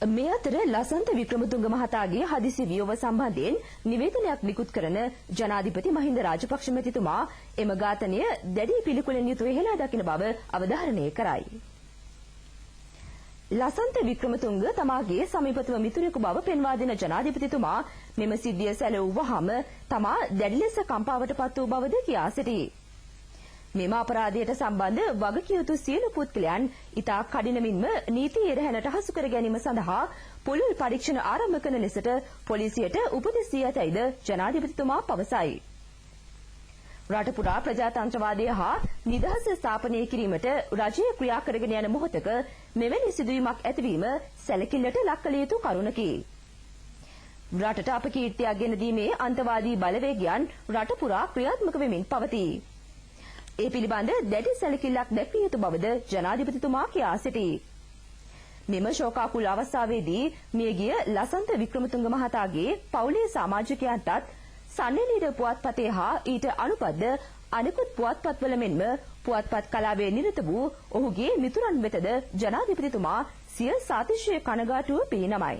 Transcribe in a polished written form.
මේ අතර ලසන්ත වික්‍රමතුංග මහතාගේ හදිසි වියෝව සම්බන්ධයෙන් නිවේදනයක් නිකුත් කරන ජනාධිපති මහින්ද රාජපක්ෂ මැතිතුමා එම ඝාතනය දැඩි පිළිකුලෙන් යුතුව හෙලා දකින බව අවධාරණය කරයි. ලසන්ත වික්‍රමතුංග තමාගේ සමීපතම මිතුරෙකු බව පෙන්වා දෙන ජනාධිපතිතුමා මෙම සිද්ධිය සැලවුවාම තමා දැඩි ලෙස කම්පාවට පත් වූ බවද කියා සිටී. මෙම අපරාධයට සම්බන්ධ වගකිව යුතු සියලු පුද්ගලයන් ඉතා කඩිනමින්ම නීතිය ඉරහැනට හසු කර ගැනීම සඳහා පුළුල් පරීක්ෂණ ආරම්භ කරන ලෙසට පොලිසියට උපදෙස් දී ඇතැයිද ජනාධිපතිතුමා පවසයි. රට පුරා ප්‍රජාතන්ත්‍රවාදය හා නිදහස ස්ථාපනය කිරීමට රජය ක්‍රියා කරගෙන යන මොහොතක මෙවැනි සිදුවීමක් ඇතිවීම සැලකිල්ලට ලක් කළ යුතු කරුණකි. රටට අපකීර්තියක් ගෙන දීමේ අන්තවාදී බලවේගයන් රට පුරා ක්‍රියාත්මක වෙමින් පවතී. ඒ පිළිබඳ දැඩි සැලකිල්ලක් දැක්විය යුතු බවද ජනාධිපතිතුමා කියා සිටී. මෙම ශෝකාකුල අවස්ථාවේදී මියගිය ලසන්ත වික්‍රමතුංග මහතාගේ පවුලේ සමාජිකයන්ටත් සන්නලීඩ පුවත්පතේ හා ඊට අනුබද්ධ අනෙකුත් පුවත්පත්වල මෙන්ම පුවත්පත් කලාවේ නිරත වූ ඔහුගේ මිතුරන් වෙතද ජනාධිපතිතුමා සිය සාතිශය කනගාටුව පිරිනමයි.